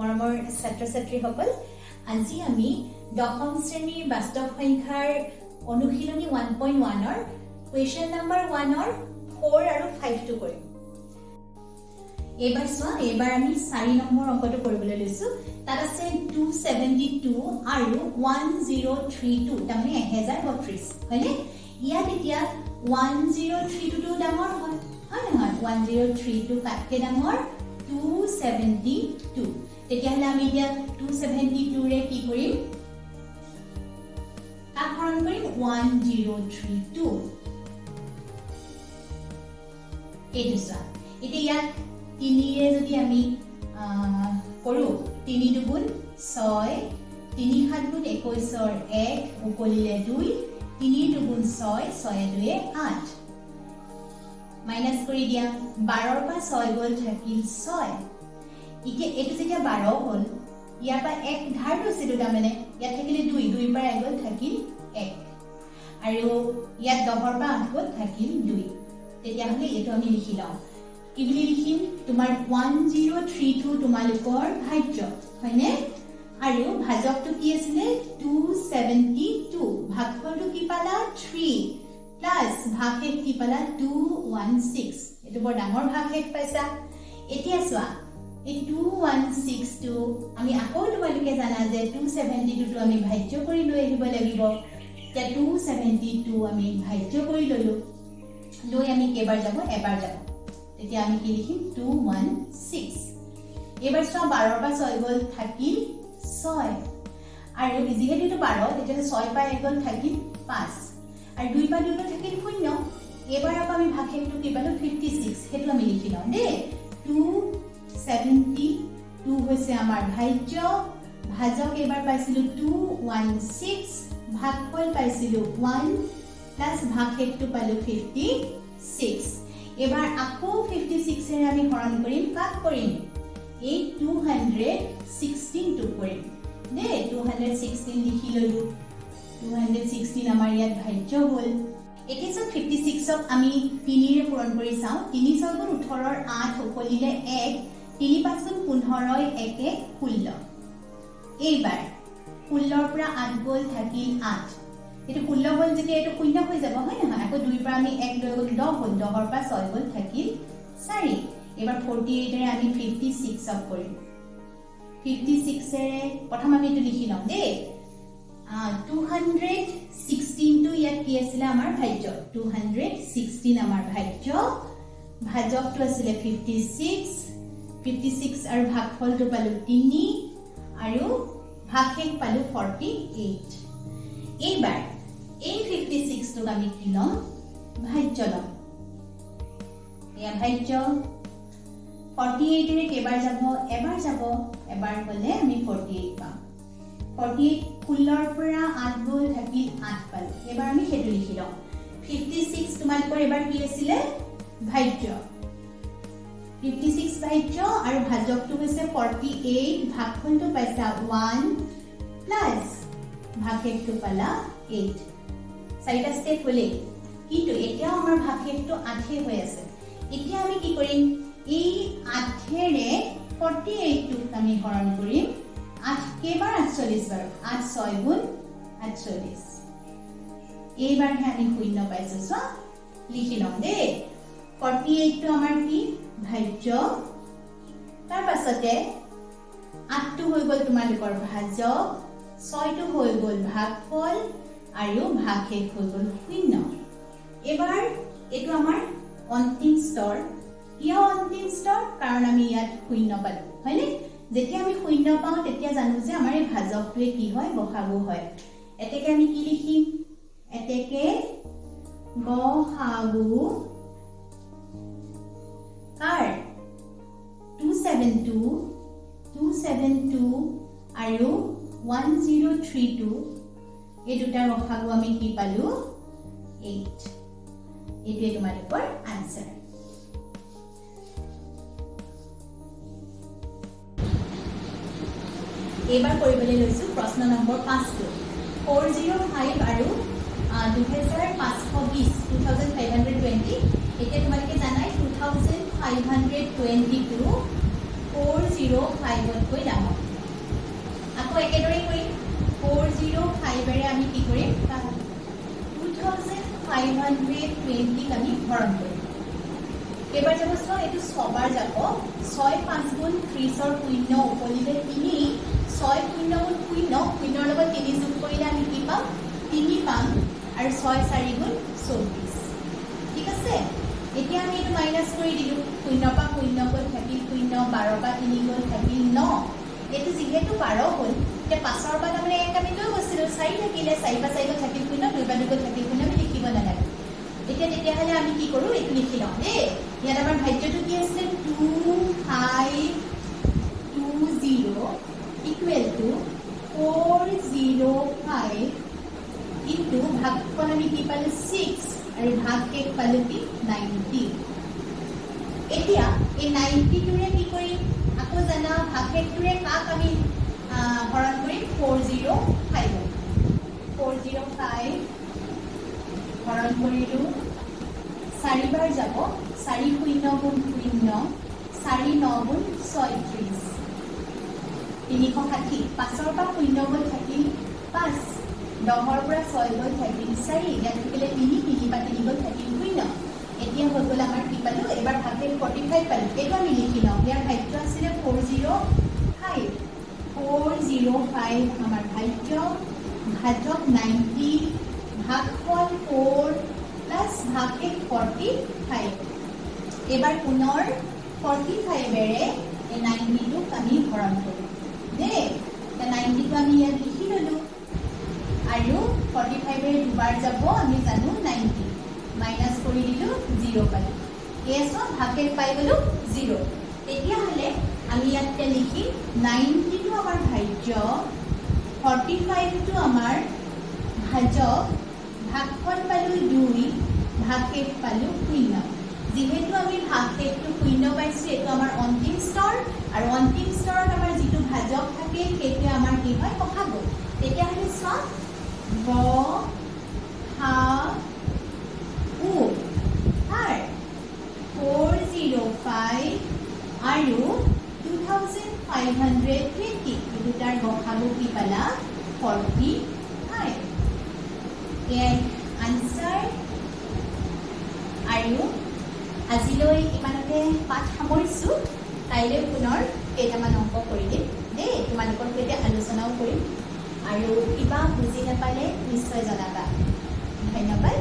মৰমৰ ছাত্ৰ-ছাত্ৰীসকল আজি আমি দশম শ্ৰেণীৰ বাস্তৱ সংখ্যাৰ অনুশীলনী 1.1 ৰ কুৱেশ্যন নম্বৰ 1 ৰ 4 আৰু 5 টো কৰিম। এবাৰ আমি 4 নম্বৰ অংকটো কৰিবলৈ লৈছো। তাত আছে 272 আৰু 1032 তাৰমানে 1032 হয়নে? ইয়াত এতিয়া 1032 টো ডাঙৰ হয় নহয় 1032 কাটকে ডাঙৰ 272 তেতিয়াহ'লে আমি এতিয়া 272 ৰে কি কৰিম কাক হৰণ কৰিম 1032 এইটো চোৱা এতিয়া ইয়াত 3 ৰে যদি আমি কৰো 3 দুগুণ 6 3 7 গুণ 21 ৰ 1 উকলিলে 2 3 দুগুণ 6 6 2 8 মাইনাস কৰি দিয়া 12 ৰ পৰা 6 গ'ল থাকিল 6 ইকে এটো যেতিয়া 12 হ'ল ইয়াৰ পৰা 1 ধাৰ লৈছিলো তাৰমানে ইয়াত থাকিলে 2 2 পৰা গ'ল থাকিল 1 আৰু ইয়াত 10 ৰ পৰা 8 গ'ল থাকিল 2 তেতিয়াহ'লে এটো আমি লিখি লওঁ কি বুলি লিখিম তোমাৰ 1032 তোমালোকৰ ভাজ্য হয়নে আৰু ভাজকটো কি আছিল 272 ভাগফলটো কি পালা 3 প্লাস ভাগশেষ কি পালা 216 এটো বৰ ডাঙৰ ভাগশেষ পাইছা এতিয়া চোৱা এই 216 টো আমি আকৌ তোমালোকে জানা যে 272 টো আমি ভাজ্য কৰি লৈ আহিব লাগিব তে 272 আমি ভাজ্য কৰি ললো লৈ আমি কেবাৰ যাব এবাৰ যাব তেতিয়া আমি কি লিখিম 216 এবাৰ চোৱা 12 পৰা 6 গ'ল থাকিল 6 আৰু যিহেতু এটা 12 তেতিয়া 6 পৰা গ'ল থাকিল 5 আৰু 2 পৰা 2 থাকিল 0 এবাৰ আকৌ আমি ভাগশেষটো কি পালো 56 হেতু আমি লিখি লওঁ দে 272 হৈছে আমাৰ ভাজ্য ভাজক এবাৰ পাইছিলো 216 ভাগফল পাইছিলো 1 প্লাস ভাগশেষটো পালো 56 এবাৰ আকৌ 56 এৰে আমি হৰণ কৰিম কাক কৰিম এই 216 টো কৰিম দে 216 লিখি ললো 216 আমাৰ ইয়াত ভাজ্য হ'ল এতিয়া 56 ক আমি 3 ৰে পূৰণ কৰি চাও 3 6 গুণ 18 ৰ 8 উকলিলে 1 3 5 গুণ 15 ৰ 1 16 এইবাৰ 16 ৰ পৰা 8 গ'ল থাকিল 8 এটো 16 হ'ল যেতিয়া এটো 0 হৈ যাব হয় নহয় আকৌ 2 পৰা আমি 1 লৈ গ'ল 10 হ'ল 10 ৰ পৰা 6 গ'ল থাকিল 4 এবাৰ 48 ৰে আমি 56 ক কৰিম 56 ৰে প্ৰথম আমি এটো লিখি লম দে 216 টো ইয়াত কি আছিল আমাৰ ভাজ্য 216 আমাৰ ভাজ্য ভাজকটো আছিল 56 56 আৰু ভাগফলটো পালো 3 আৰু ভাগশেষ পালো 48 এইবাৰ এই 56 টোক আমি কি লম ভাজ্য লম এয়া ভাজ্য 48 ৰে কেবাৰ যাব এবাৰ গলে আমি 48 পাম 48 16 ৰ পৰা 8 গ'ল থাকিল 8 পালো এবাৰ আমি হেতু লিখি লম 56 তোমালোকৰ এবাৰ কি আছিল ভাজ্য 56 ভাজ্য আৰু ভাজকটো হৈছে 48 ভাগফলটো পাইছা 1 প্লাস ভাগশেষটো পালা 8 চাৰিটা স্টেপ হলে কিন্তু এতিয়া আমাৰ ভাগশেষটো 8 হৈ আছে এতিয়া আমি কি কৰিম এই 8 ৰে 48 টো আমি হৰণ কৰিম 8 কেবাৰ 48 বাৰ 8 6 গুণ 48 এইবাৰ হে আমি শূন্য পাইছো সো লিখি লম দে 48 টো আমাৰ কি ভাজ্য তাৰ পাছতে 8 টো হৈ গ'ল তোমালোকৰ ভাজক 6 টো হৈ গ'ল ভাগফল আৰু ভাগশেষ হৈ গ'ল 0 এবাৰ এটো আমাৰ অন্তিম স্তৰ কিয় অন্তিম স্তৰ কাৰণ আমি ইয়াত 0 পালো হয়নে যেতিয়া আমি 0 পাও তেতিয়া জানো যে আমাৰ এই ভাজকটোৱে কি হয় গসাগু হয় এতেকে আমি কি লিখিম এতেকে গসাগু কাৰ 272 আৰু 1032 এই দুটা গসাগু আমি কি পালো 8 এটোৱে তোমালোকৰ আনসাৰ এবাৰ কৰিবলৈ লৈছো প্ৰশ্ন নম্বৰ 5 টো 405 আৰু 2520 2520 এতিয়া তোমালোকে জানাই 2522 405 405তকৈ ডাঙৰ আকৌ একেদৰে কৰিম 405 আমি কি কৰিম 2520 আমি হৰণ কৰিম এবাৰ যাব চোৱা এইটো ছবাৰ যাব 6 5 গুণ 30 ৰ শূন্য উপলিলে 3 6 শূন্য গুণ শূন্য শূন্যৰ লগত 3 যোগ কৰিলে আমি কি পাম 3 পাম আৰু 6 4 গুণ 24 ঠিক আছে এতিয়া আমি এইটো মাইনাস কৰি দিলো শূন্য পা শূন্য গ'ল থাকিল শূন্য 12 পা 3 গ'ল থাকিল 9 এইটো যেহেতু 12 হ'ল তে পাছৰ পা তাৰমানে এক আমি লৈ গৈছিলো 4 থাকিলে 4 পা 4 গ'ল থাকিল শূন্য 2 পা 2 গ'ল থাকিল শূন্য আমি লিখিব নালাগে এতিয়া তেতিয়াহ'লে আমি কি কৰো এইটো লিখি লওঁ দেই ইয়াত আমাৰ ভাজ্যটো কি আছে 2520 ইকুৱেল টু 405 ইনটু ভাগফল আমি কি পালো 6 আৰু ভাগ কেক পালো কি 90 এতিয়া এই 90 টোৰে কি কৰিম আকৌ জানা ভাগ কেকটোৰে কাক আমি হৰণ কৰিম 405 হৰণ কৰিলো 4 বাৰ যাব 4 শূন্য গুণ শূন্য 4 9 গুণ 36 360 5ৰ পৰা শূন্য গ'ল থাকিল 5 10ৰ পৰা 6 গ'ল থাকিল 4 ইয়াত থাকিলে 3 3 পা 3 গ'ল থাকিল শূন্য এতিয়া হৈ গ'ল আমাৰ কি পালো এবাৰ ভাগে 45 পালো এইটো আমি লিখি লওঁ ইয়াৰ ভাজ্য আছিলে 405 আমাৰ ভাজ্য ভাজক 90 ভাগফল 4 প্লাস ভাগে 45 এবাৰ পুনৰ 45 এৰে এই 90 টোক আমি হৰণ কৰিম দেই তে 90 টো আমি ইয়াত লিখি ললো আৰু 45 এৰে দুবাৰ যাব আমি জানো 90 মাইনাস কৰি দিলো 0 পালো এছো ভাগে পাই গলো 0 তেতিয়াহলে আমি ইয়াতে লিখি 90 টো আমাৰ ভাজ্য 45 টো আমাৰ ভাজক ভাগফল পালো 2 ভাগে পালো 0 যেহেতু আমি ভাগকেটো 0 পাইছো এটো আমাৰ অন্তিম স্তৰ আৰু অন্তিম স্তৰত আমাৰ যেটো ভাজক থাকে সেইটো আমাৰ কি হয় পখাব তেতিয়া হলে সব গ হা উ আৰ 405 আৰু 2520 দুটাৰ গসাগু কি পালা 45 এৰ আনসাৰ আৰু আজিলৈ ইমানতে পাঠ সামৰিছো কাইলৈ পুনৰ কেইটামান অংক কৰি দিম দেই তোমালোকৰ সৈতে আলোচনাও কৰিম আৰু কিবা বুজি নাপালে নিশ্চয় জনাবা ধন্যবাদ